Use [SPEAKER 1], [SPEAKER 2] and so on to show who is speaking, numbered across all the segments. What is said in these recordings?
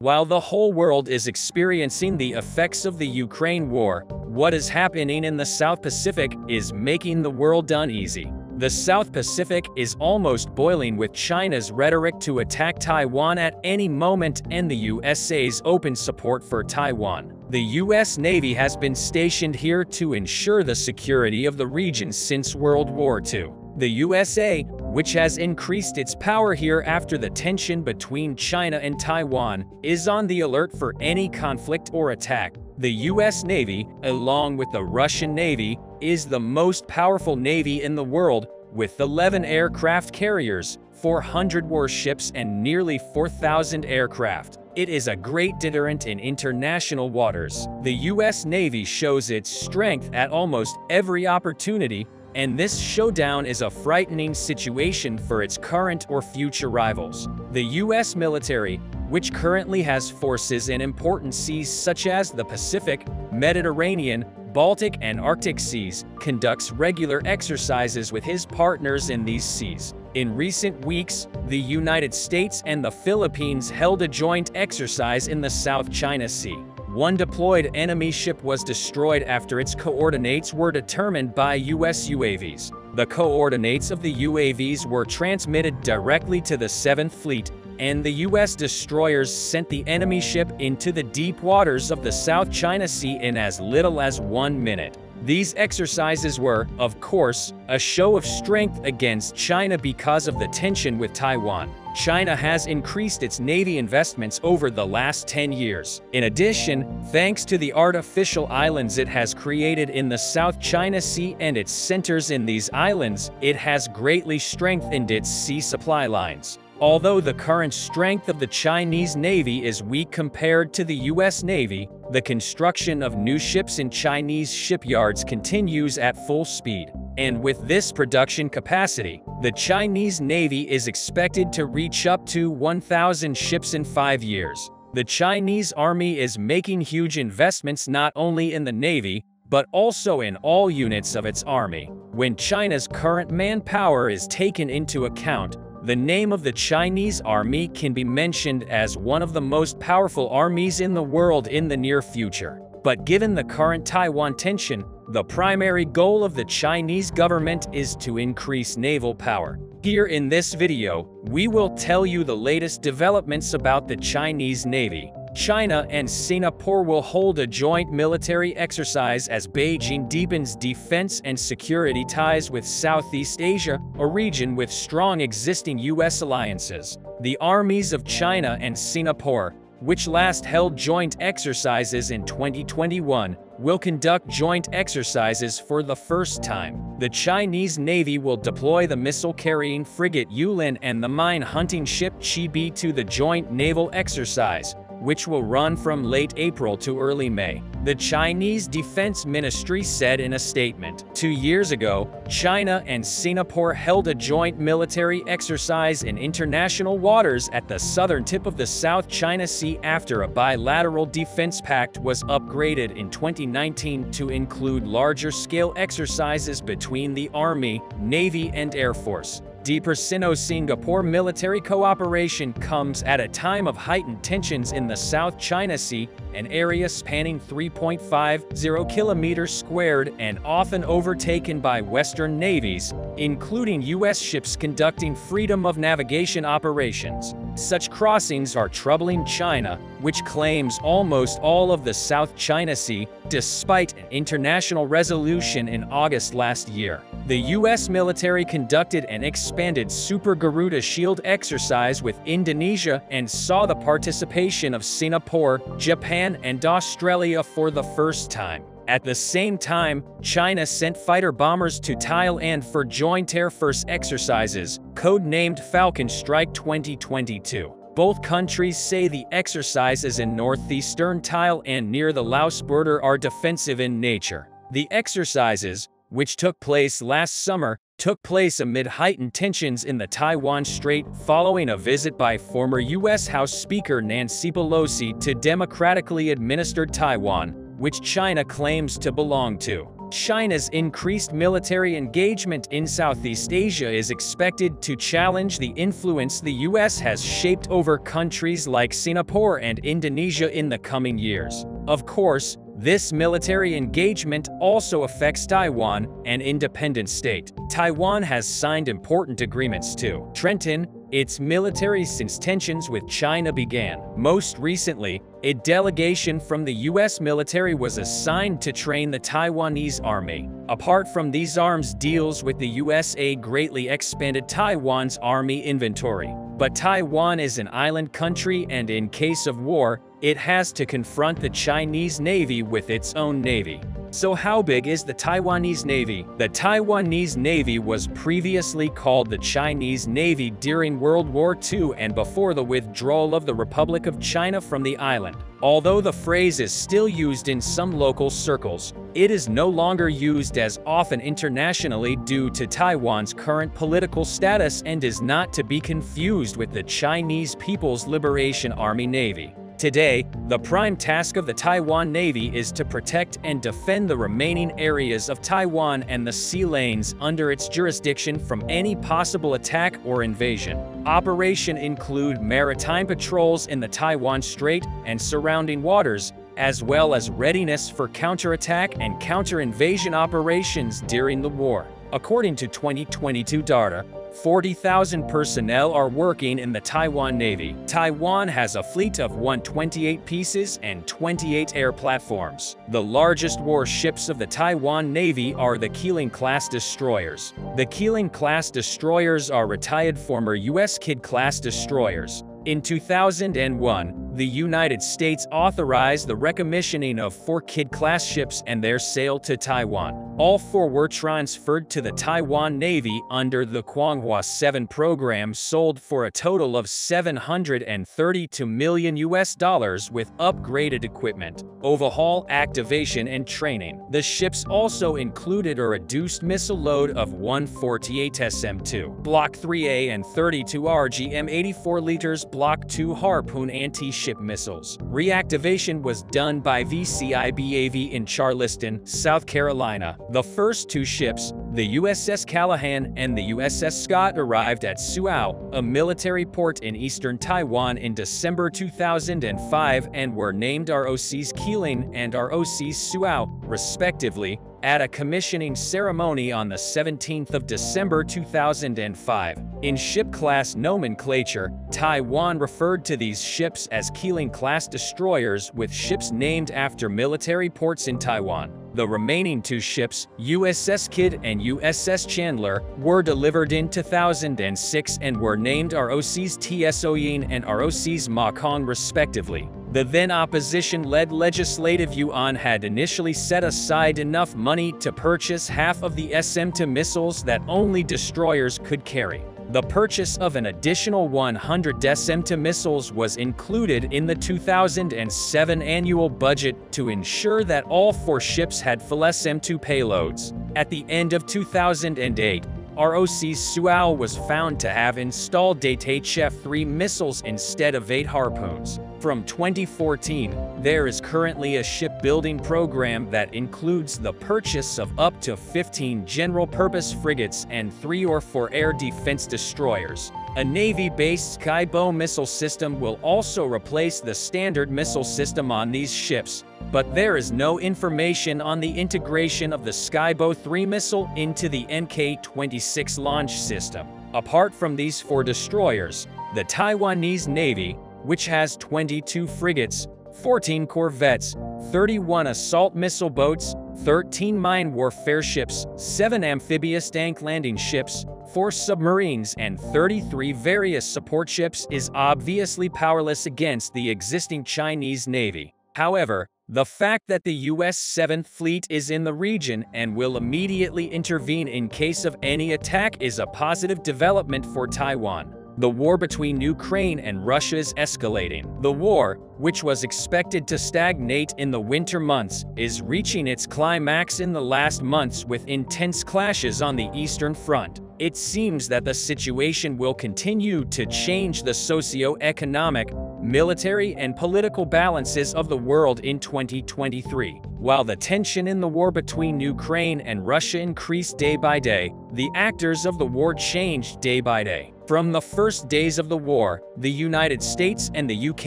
[SPEAKER 1] While the whole world is experiencing the effects of the Ukraine war, what is happening in the South Pacific is making the world uneasy. The South Pacific is almost boiling with China's rhetoric to attack Taiwan at any moment and the USA's open support for Taiwan. The US Navy has been stationed here to ensure the security of the region since World War II. The USA, which has increased its power here after the tension between China and Taiwan, is on the alert for any conflict or attack. The US Navy, along with the Russian Navy, is the most powerful navy in the world, with 11 aircraft carriers, 400 warships, and nearly 4,000 aircraft. It is a great deterrent in international waters. The US Navy shows its strength at almost every opportunity, and this showdown is a frightening situation for its current or future rivals. The US military, which currently has forces in important seas such as the Pacific, Mediterranean, Baltic, and Arctic seas, conducts regular exercises with his partners in these seas. In recent weeks, the United States and the Philippines held a joint exercise in the South China Sea. One deployed enemy ship was destroyed after its coordinates were determined by US UAVs. The coordinates of the UAVs were transmitted directly to the 7th Fleet, and the US destroyers sent the enemy ship into the deep waters of the South China Sea in as little as 1 minute. These exercises were, of course, a show of strength against China because of the tension with Taiwan. China has increased its navy investments over the last 10 years. In addition, thanks to the artificial islands it has created in the South China Sea and its centers in these islands, it has greatly strengthened its sea supply lines. Although the current strength of the Chinese Navy is weak compared to the US Navy, the construction of new ships in Chinese shipyards continues at full speed. And with this production capacity, the Chinese Navy is expected to reach up to 1,000 ships in 5 years. The Chinese Army is making huge investments not only in the Navy, but also in all units of its army. When China's current manpower is taken into account, the name of the Chinese army can be mentioned as one of the most powerful armies in the world in the near future. But given the current Taiwan tension, the primary goal of the Chinese government is to increase naval power. Here in this video, we will tell you the latest developments about the Chinese Navy. China and Singapore will hold a joint military exercise as Beijing deepens defense and security ties with Southeast Asia, a region with strong existing US alliances. The armies of China and Singapore, which last held joint exercises in 2021, will conduct joint exercises for the first time. The Chinese Navy will deploy the missile-carrying frigate Yulin and the mine-hunting ship Chibi to the joint naval exercise, which will run from late April to early May. The Chinese Defense Ministry said in a statement. 2 years ago, China and Singapore held a joint military exercise in international waters at the southern tip of the South China Sea after a bilateral defense pact was upgraded in 2019 to include larger-scale exercises between the Army, Navy, and Air Force. Deeper Sino-Singapore military cooperation comes at a time of heightened tensions in the South China Sea, an area spanning 3.50 kilometers squared and often overtaken by Western navies, including U.S. ships conducting freedom of navigation operations. Such crossings are troubling China, which claims almost all of the South China Sea, despite an international resolution in August last year. The U.S. military conducted an expanded Super Garuda Shield exercise with Indonesia and saw the participation of Singapore, Japan, and Australia for the first time. At the same time, China sent fighter bombers to Thailand for joint Air Force exercises, code-named Falcon Strike 2022. Both countries say the exercises in northeastern Thailand near the Laos border are defensive in nature. The exercises, which took place last summer, took place amid heightened tensions in the Taiwan Strait following a visit by former U.S. House Speaker Nancy Pelosi to democratically administered Taiwan, which China claims to belong to. China's increased military engagement in Southeast Asia is expected to challenge the influence the US has shaped over countries like Singapore and Indonesia in the coming years. Of course, this military engagement also affects Taiwan, an independent state. Taiwan has signed important agreements to strengthen its military since tensions with China began. Most recently, a delegation from the US military was assigned to train the Taiwanese army. Apart from these arms deals with the USA greatly expanded Taiwan's army inventory. But Taiwan is an island country, and in case of war, it has to confront the Chinese Navy with its own navy. So how big is the Taiwanese Navy? The Taiwanese Navy was previously called the Chinese Navy during World War II and before the withdrawal of the Republic of China from the island. Although the phrase is still used in some local circles, it is no longer used as often internationally due to Taiwan's current political status and is not to be confused with the Chinese People's Liberation Army Navy. Today, the prime task of the Taiwan Navy is to protect and defend the remaining areas of Taiwan and the sea lanes under its jurisdiction from any possible attack or invasion. Operations include maritime patrols in the Taiwan Strait and surrounding waters, as well as readiness for counterattack and counter-invasion operations during the war. According to 2022 data, 40,000 personnel are working in the Taiwan Navy. Taiwan has a fleet of 128 pieces and 28 air platforms. The largest warships of the Taiwan Navy are the Keeling-class destroyers. The Keeling-class destroyers are retired former U.S. Kidd-class destroyers. In 2001, the United States authorized the recommissioning of 4 Kidd-class ships and their sale to Taiwan. All 4 were transferred to the Taiwan Navy under the Quanghua 7 program, sold for a total of $732 million with upgraded equipment, overhaul, activation, and training. The ships also included a reduced missile load of 148 SM-2, Block 3A and 32 RGM-84 liters Block 2 Harpoon anti-ship missiles. Reactivation was done by VCIBAV in Charleston, South Carolina. The first 2 ships, the USS Callahan and the USS Scott, arrived at Suao, a military port in eastern Taiwan, in December 2005 and were named ROCs Keeling and ROCs Suao, respectively, at a commissioning ceremony on the 17th of December 2005. In ship-class nomenclature, Taiwan referred to these ships as Keeling-class destroyers, with ships named after military ports in Taiwan. The remaining 2 ships, USS Kidd and USS Chandler, were delivered in 2006 and were named ROCs Tsoyin and ROCs Ma Kong, respectively. The then opposition-led Legislative Yuan had initially set aside enough money to purchase half of the SM-2 missiles that only destroyers could carry. The purchase of an additional 100 SM-2 missiles was included in the 2007 annual budget to ensure that all 4 ships had full SM-2 payloads. At the end of 2008, ROC Suao was found to have installed 8 HF-3 missiles instead of 8 Harpoons. From 2014, there is currently a shipbuilding program that includes the purchase of up to 15 general-purpose frigates and 3 or 4 air defense destroyers. A Navy-based Skybow missile system will also replace the standard missile system on these ships, but there is no information on the integration of the Skybow 3 missile into the Mk-26 launch system. Apart from these 4 destroyers, the Taiwanese Navy, which has 22 frigates, 14 corvettes, 31 assault missile boats, 13 mine warfare ships, 7 amphibious tank landing ships, 4 submarines, and 33 various support ships, is obviously powerless against the existing Chinese Navy. However, the fact that the U.S. 7th Fleet is in the region and will immediately intervene in case of any attack is a positive development for Taiwan. The war between Ukraine and Russia is escalating. The war, which was expected to stagnate in the winter months, is reaching its climax in the last months with intense clashes on the Eastern Front. It seems that the situation will continue to change the socio-economic, military and political balances of the world in 2023. While the tension in the war between Ukraine and Russia increased day by day, the actors of the war changed day by day. From the first days of the war, the United States and the UK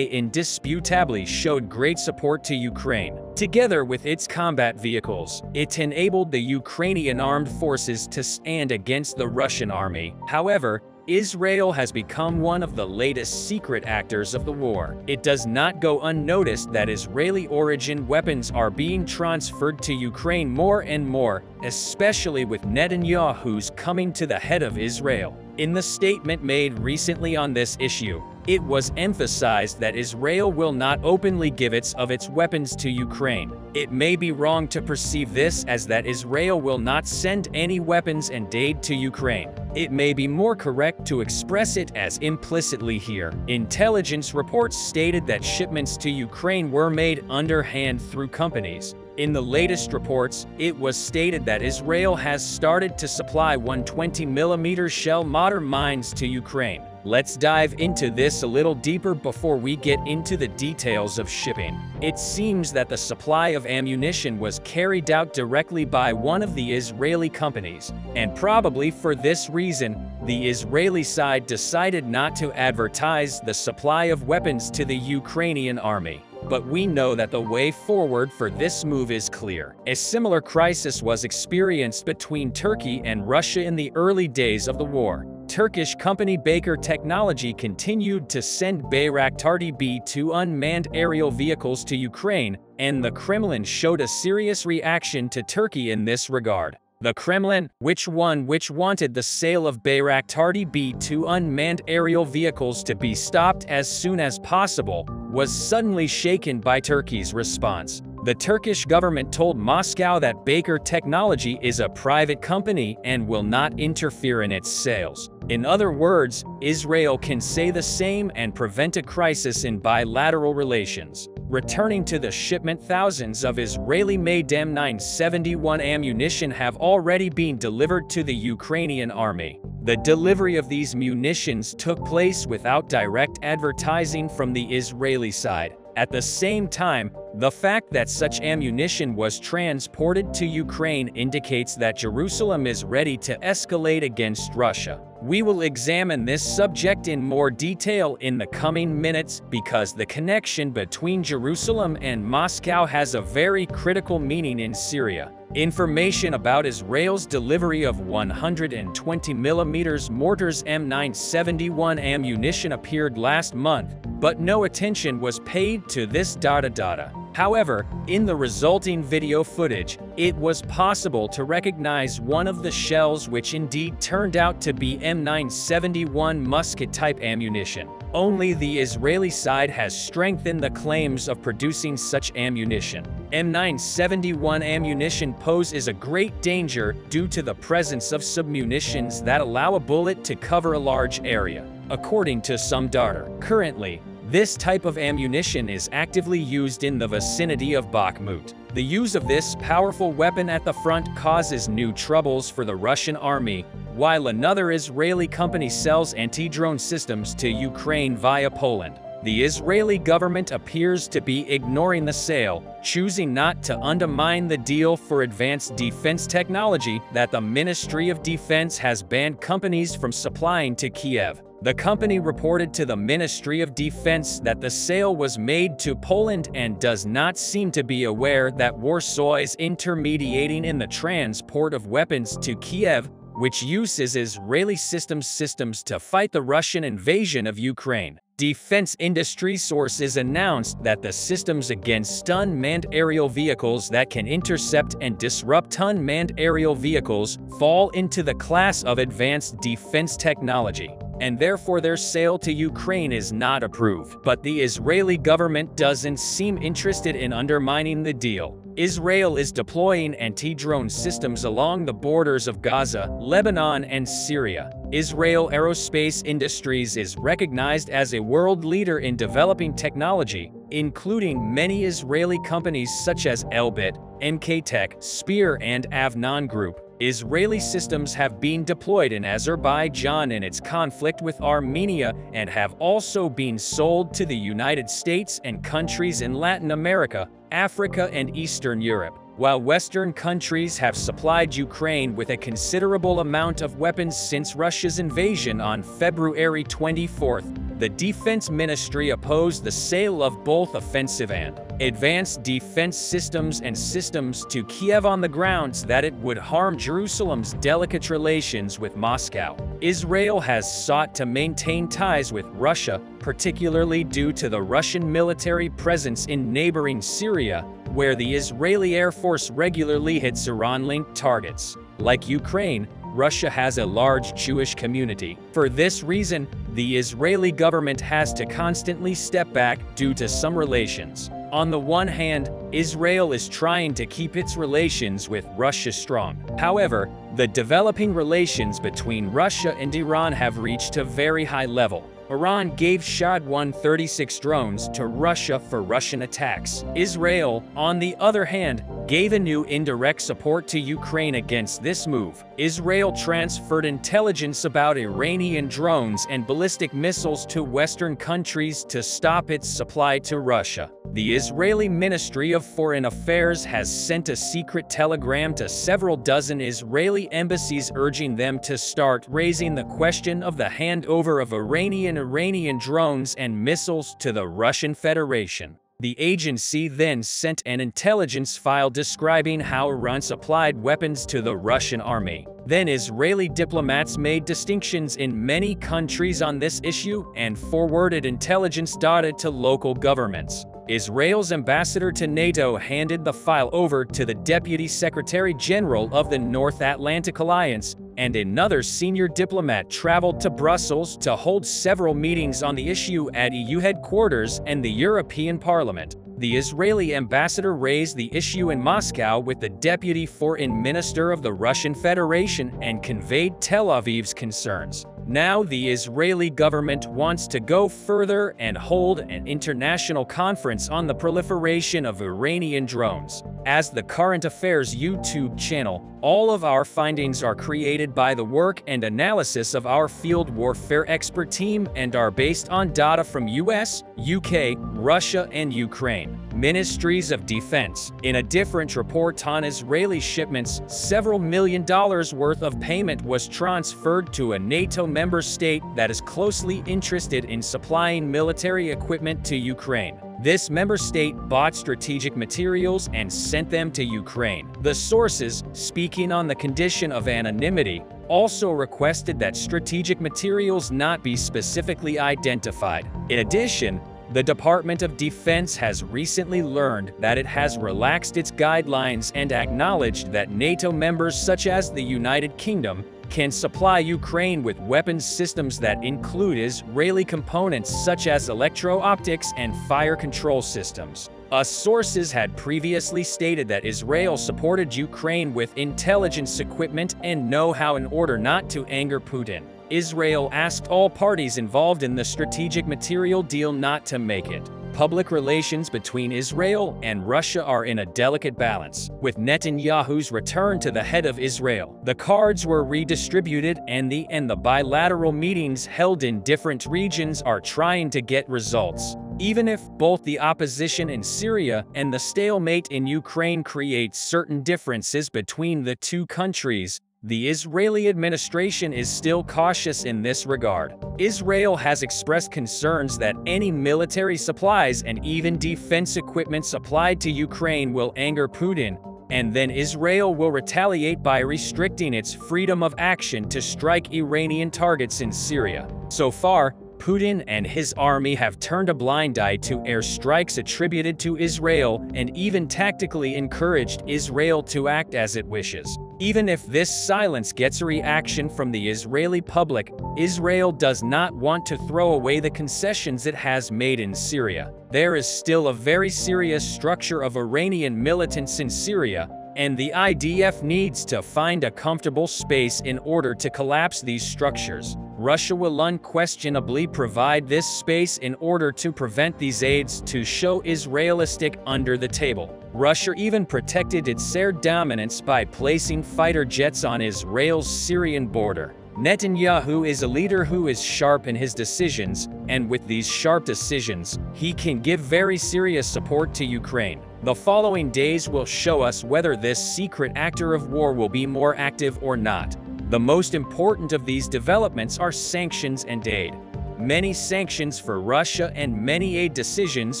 [SPEAKER 1] indisputably showed great support to Ukraine. Together with its combat vehicles, it enabled the Ukrainian armed forces to stand against the Russian army. However, Israel has become one of the latest secret actors of the war. It does not go unnoticed that Israeli-origin weapons are being transferred to Ukraine more and more, especially with Netanyahu's coming to the head of Israel. In the statement made recently on this issue, it was emphasized that Israel will not openly give its weapons to Ukraine. It may be wrong to perceive this as that Israel will not send any weapons and aid to Ukraine. It may be more correct to express it as implicitly here. Intelligence reports stated that shipments to Ukraine were made underhand through companies. In the latest reports, it was stated that Israel has started to supply 120mm shell mortar mines to Ukraine. Let's dive into this a little deeper before we get into the details of shipping. It seems that the supply of ammunition was carried out directly by one of the Israeli companies, and probably for this reason, the Israeli side decided not to advertise the supply of weapons to the Ukrainian army. But we know that the way forward for this move is clear. A similar crisis was experienced between Turkey and Russia in the early days of the war. Turkish company Baker Technology continued to send Bayraktar B-2 unmanned aerial vehicles to Ukraine, and the Kremlin showed a serious reaction to Turkey in this regard. The Kremlin, which wanted the sale of Bayraktar B-2 unmanned aerial vehicles to be stopped as soon as possible, was suddenly shaken by Turkey's response. The Turkish government told Moscow that Baker Technology is a private company and will not interfere in its sales. In other words, Israel can say the same and prevent a crisis in bilateral relations. Returning to the shipment, thousands of Israeli-made M971 ammunition have already been delivered to the Ukrainian army. The delivery of these munitions took place without direct advertising from the Israeli side. At the same time, the fact that such ammunition was transported to Ukraine indicates that Jerusalem is ready to escalate against Russia. We will examine this subject in more detail in the coming minutes because the connection between Jerusalem and Moscow has a very critical meaning in Syria. Information about Israel's delivery of 120mm mortars M971 ammunition appeared last month, but no attention was paid to this data. However, in the resulting video footage, it was possible to recognize one of the shells, which indeed turned out to be M971 musket-type ammunition. Only the Israeli side has strengthened the claims of producing such ammunition. M971 ammunition poses a great danger due to the presence of submunitions that allow a bullet to cover a large area. According to some data, currently, this type of ammunition is actively used in the vicinity of Bakhmut. The use of this powerful weapon at the front causes new troubles for the Russian army, while another Israeli company sells anti-drone systems to Ukraine via Poland. The Israeli government appears to be ignoring the sale, choosing not to undermine the deal for advanced defense technology that the Ministry of Defense has banned companies from supplying to Kiev. The company reported to the Ministry of Defense that the sale was made to Poland and does not seem to be aware that Warsaw is intermediating in the transport of weapons to Kiev, which uses Israeli systems to fight the Russian invasion of Ukraine. Defense industry sources announced that the systems against unmanned aerial vehicles that can intercept and disrupt unmanned aerial vehicles fall into the class of advanced defense technology, and therefore their sale to Ukraine is not approved. But the Israeli government doesn't seem interested in undermining the deal. Israel is deploying anti-drone systems along the borders of Gaza, Lebanon, and Syria. Israel Aerospace Industries is recognized as a world leader in developing technology, including many Israeli companies such as Elbit, MK Tech, Spear, and Avnon Group. Israeli systems have been deployed in Azerbaijan in its conflict with Armenia and have also been sold to the United States and countries in Latin America, Africa, and Eastern Europe. While Western countries have supplied Ukraine with a considerable amount of weapons since Russia's invasion on February 24, the Defense Ministry opposed the sale of both offensive and advanced defense systems and systems to Kiev on the grounds that it would harm Jerusalem's delicate relations with Moscow. Israel has sought to maintain ties with Russia, particularly due to the Russian military presence in neighboring Syria, where the Israeli Air Force regularly hits Iran-linked targets. Like Ukraine, Russia has a large Jewish community. For this reason, the Israeli government has to constantly step back due to some relations. On the one hand, Israel is trying to keep its relations with Russia strong. However, the developing relations between Russia and Iran have reached a very high level. Iran gave Shahid 136 drones to Russia for Russian attacks. Israel, on the other hand, gave a new indirect support to Ukraine against this move. Israel transferred intelligence about Iranian drones and ballistic missiles to Western countries to stop its supply to Russia. The Israeli Ministry of Foreign Affairs has sent a secret telegram to several dozen Israeli embassies urging them to start raising the question of the handover of Iranian drones and missiles to the Russian Federation. The agency then sent an intelligence file describing how Iran supplied weapons to the Russian army. Then Israeli diplomats made distinctions in many countries on this issue and forwarded intelligence data to local governments. Israel's ambassador to NATO handed the file over to the Deputy Secretary General of the North Atlantic Alliance, and another senior diplomat traveled to Brussels to hold several meetings on the issue at EU headquarters and the European Parliament. The Israeli ambassador raised the issue in Moscow with the Deputy Foreign Minister of the Russian Federation and conveyed Tel Aviv's concerns. Now the Israeli government wants to go further and hold an international conference on the proliferation of Iranian drones. As the Current Affairs YouTube channel, all of our findings are created by the work and analysis of our field warfare expert team and are based on data from US, UK, Russia, and Ukraine Ministries of Defense. In a different report on Israeli shipments, several $1 million worth of payment was transferred to a NATO member state that is closely interested in supplying military equipment to Ukraine. This member state bought strategic materials and sent them to Ukraine. The sources, speaking on the condition of anonymity, also requested that strategic materials not be specifically identified. In addition, the Department of Defense has recently learned that it has relaxed its guidelines and acknowledged that NATO members such as the United Kingdom can supply Ukraine with weapons systems that include Israeli components such as electro-optics and fire control systems. Sources had previously stated that Israel supported Ukraine with intelligence equipment and know-how in order not to anger Putin. Israel asked all parties involved in the strategic material deal not to make it. Public relations between Israel and Russia are in a delicate balance. With Netanyahu's return to the head of Israel, the cards were redistributed and the bilateral meetings held in different regions are trying to get results. Even if both the opposition in Syria and the stalemate in Ukraine create certain differences between the two countries, the Israeli administration is still cautious in this regard. Israel has expressed concerns that any military supplies and even defense equipment supplied to Ukraine will anger Putin, and then Israel will retaliate by restricting its freedom of action to strike Iranian targets in Syria. So far, Putin and his army have turned a blind eye to airstrikes attributed to Israel and even tactically encouraged Israel to act as it wishes. Even if this silence gets a reaction from the Israeli public, Israel does not want to throw away the concessions it has made in Syria. There is still a very serious structure of Iranian militants in Syria, and the IDF needs to find a comfortable space in order to collapse these structures. Russia will unquestionably provide this space in order to prevent these aids to show Israelistic under the table. Russia even protected its air dominance by placing fighter jets on Israel's Syrian border. Netanyahu is a leader who is sharp in his decisions, and with these sharp decisions, he can give very serious support to Ukraine. The following days will show us whether this secret actor of war will be more active or not. The most important of these developments are sanctions and aid. Many sanctions for Russia and many aid decisions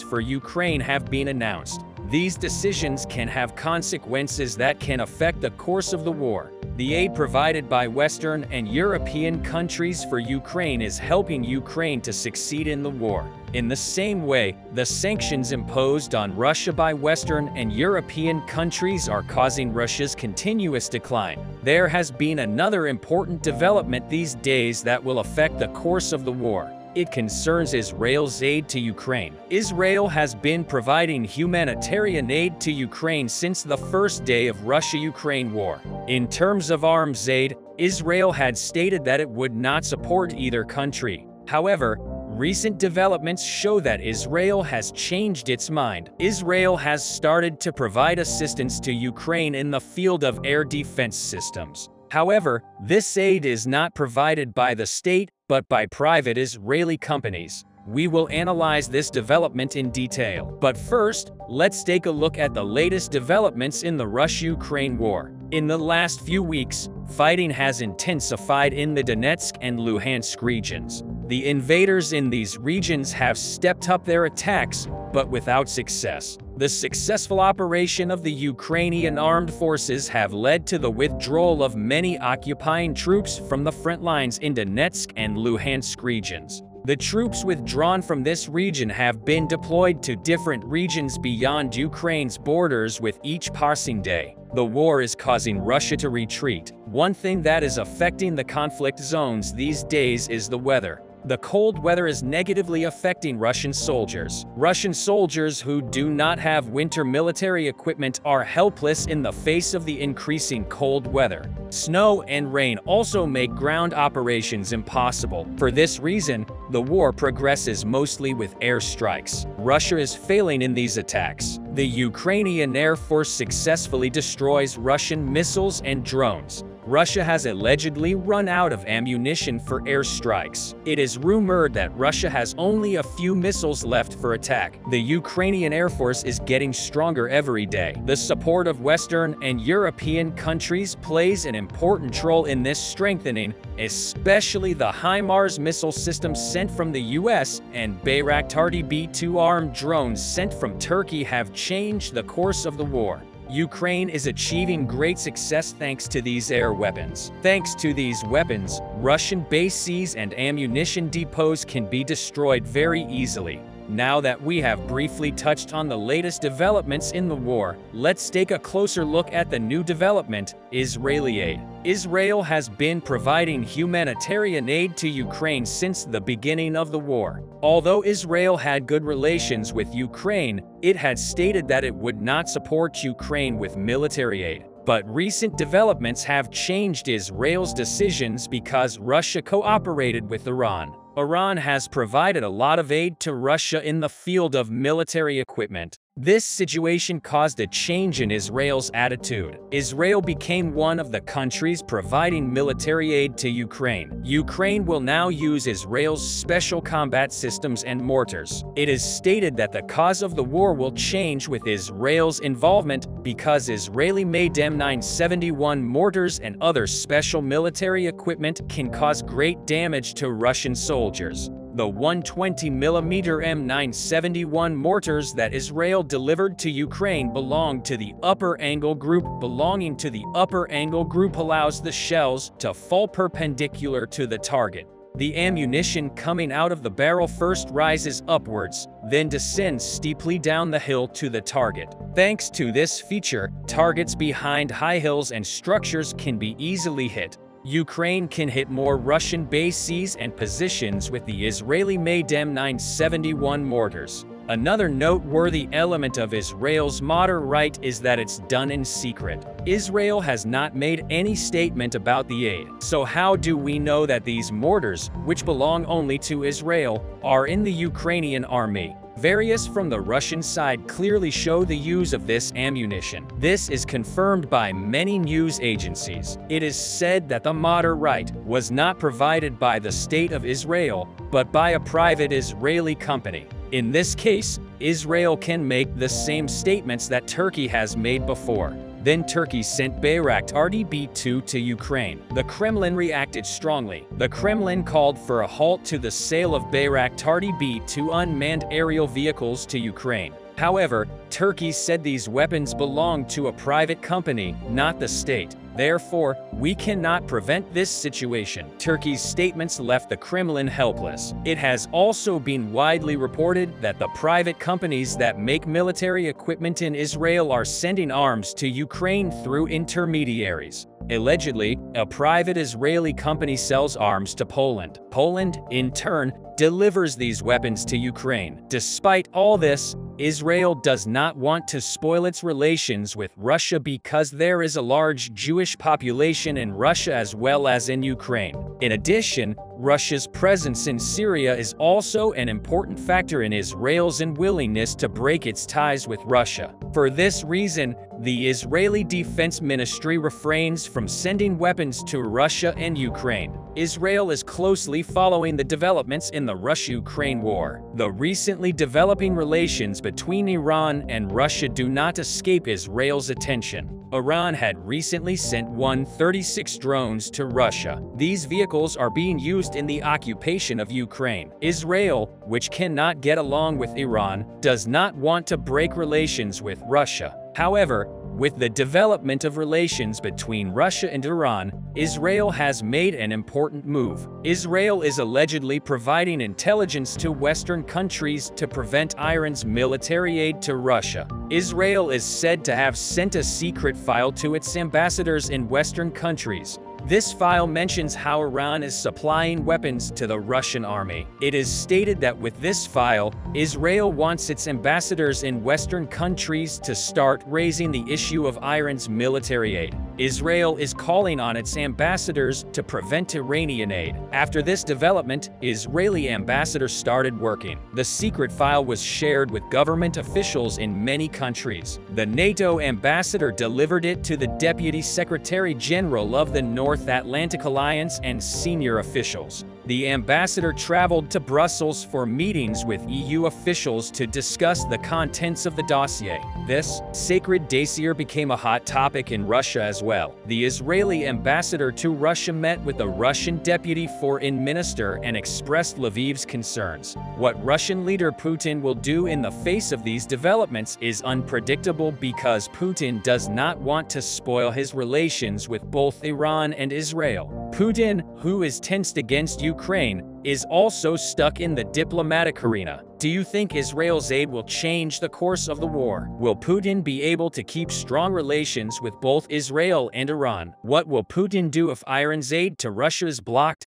[SPEAKER 1] for Ukraine have been announced. These decisions can have consequences that can affect the course of the war. The aid provided by Western and European countries for Ukraine is helping Ukraine to succeed in the war. In the same way, the sanctions imposed on Russia by Western and European countries are causing Russia's continuous decline. There has been another important development these days that will affect the course of the war. It concerns Israel's aid to Ukraine. Israel has been providing humanitarian aid to Ukraine since the first day of Russia-Ukraine war. In terms of arms aid, Israel had stated that it would not support either country. However, recent developments show that Israel has changed its mind. Israel has started to provide assistance to Ukraine in the field of air defense systems. However, this aid is not provided by the state, but by private Israeli companies. We will analyze this development in detail. But first, let's take a look at the latest developments in the Russia-Ukraine war. In the last few weeks, fighting has intensified in the Donetsk and Luhansk regions. The invaders in these regions have stepped up their attacks, but without success. The successful operation of the Ukrainian armed forces have led to the withdrawal of many occupying troops from the front lines in Donetsk and Luhansk regions. The troops withdrawn from this region have been deployed to different regions beyond Ukraine's borders with each passing day. The war is causing Russia to retreat. One thing that is affecting the conflict zones these days is the weather. The cold weather is negatively affecting Russian soldiers. Russian soldiers who do not have winter military equipment are helpless in the face of the increasing cold weather. Snow and rain also make ground operations impossible. For this reason, the war progresses mostly with airstrikes. Russia is failing in these attacks. The Ukrainian Air Force successfully destroys Russian missiles and drones. Russia has allegedly run out of ammunition for airstrikes. It is rumored that Russia has only a few missiles left for attack. The Ukrainian Air Force is getting stronger every day. The support of Western and European countries plays an important role in this strengthening, especially the HIMARS missile system sent from the US and Bayraktar B-2 armed drones sent from Turkey have changed the course of the war. Ukraine is achieving great success thanks to these air weapons. Thanks to these weapons, Russian bases and ammunition depots can be destroyed very easily. Now that we have briefly touched on the latest developments in the war, let's take a closer look at the new development, Israeli aid. Israel has been providing humanitarian aid to Ukraine since the beginning of the war. Although Israel had good relations with Ukraine, it had stated that it would not support Ukraine with military aid. But recent developments have changed Israel's decisions because Russia cooperated with Iran. Iran has provided a lot of aid to Russia in the field of military equipment. This situation caused a change in Israel's attitude. Israel became one of the countries providing military aid to Ukraine. Ukraine will now use Israel's special combat systems and mortars. It is stated that the cause of the war will change with Israel's involvement because Israeli-made M971 mortars and other special military equipment can cause great damage to Russian soldiers. The 120mm M971 mortars that Israel delivered to Ukraine belong to the upper angle group. Belonging to the upper angle group allows the shells to fall perpendicular to the target. The ammunition coming out of the barrel first rises upwards, then descends steeply down the hill to the target. Thanks to this feature, targets behind high hills and structures can be easily hit. Ukraine can hit more Russian bases and positions with the Israeli-made M971 mortars. Another noteworthy element of Israel's mortar right is that it's done in secret. Israel has not made any statement about the aid. So how do we know that these mortars, which belong only to Israel, are in the Ukrainian army? Various from the Russian side clearly show the use of this ammunition. This is confirmed by many news agencies. It is said that the mortar was not provided by the State of Israel, but by a private Israeli company. In this case, Israel can make the same statements that Turkey has made before. Then Turkey sent Bayraktar B-2 to Ukraine. The Kremlin reacted strongly. The Kremlin called for a halt to the sale of Bayraktar B-2 unmanned aerial vehicles to Ukraine. However, Turkey said these weapons belong to a private company, not the state. Therefore, we cannot prevent this situation. Turkey's statements left the Kremlin helpless. It has also been widely reported that the private companies that make military equipment in Israel are sending arms to Ukraine through intermediaries. Allegedly, a private Israeli company sells arms to Poland. Poland, in turn, delivers these weapons to Ukraine. Despite all this, Israel does not want to spoil its relations with Russia because there is a large Jewish population in Russia as well as in Ukraine. In addition, Russia's presence in Syria is also an important factor in Israel's unwillingness to break its ties with Russia. For this reason, the Israeli Defense Ministry refrains from sending weapons to Russia and Ukraine. Israel is closely following the developments in the Russia-Ukraine war. The recently developing relations between Iran and Russia do not escape Israel's attention. Iran had recently sent 136 drones to Russia. These vehicles are being used in the occupation of Ukraine. Israel, which cannot get along with Iran, does not want to break relations with Russia. However, with the development of relations between Russia and Iran, Israel has made an important move. Israel is allegedly providing intelligence to Western countries to prevent Iran's military aid to Russia. Israel is said to have sent a secret file to its ambassadors in Western countries. This file mentions how Iran is supplying weapons to the Russian army. It is stated that with this file, Israel wants its ambassadors in Western countries to start raising the issue of Iran's military aid. Israel is calling on its ambassadors to prevent Iranian aid. After this development, Israeli ambassadors started working. The secret file was shared with government officials in many countries. The NATO ambassador delivered it to the Deputy Secretary General of the North Atlantic Alliance and senior officials. The ambassador traveled to Brussels for meetings with EU officials to discuss the contents of the dossier. This sacred dossier became a hot topic in Russia as well. The Israeli ambassador to Russia met with the Russian deputy foreign minister and expressed Lviv's concerns. What Russian leader Putin will do in the face of these developments is unpredictable because Putin does not want to spoil his relations with both Iran and Israel. Putin, who is tensed against Ukraine, is also stuck in the diplomatic arena. Do you think Israel's aid will change the course of the war? Will Putin be able to keep strong relations with both Israel and Iran? What will Putin do if Iran's aid to Russia is blocked?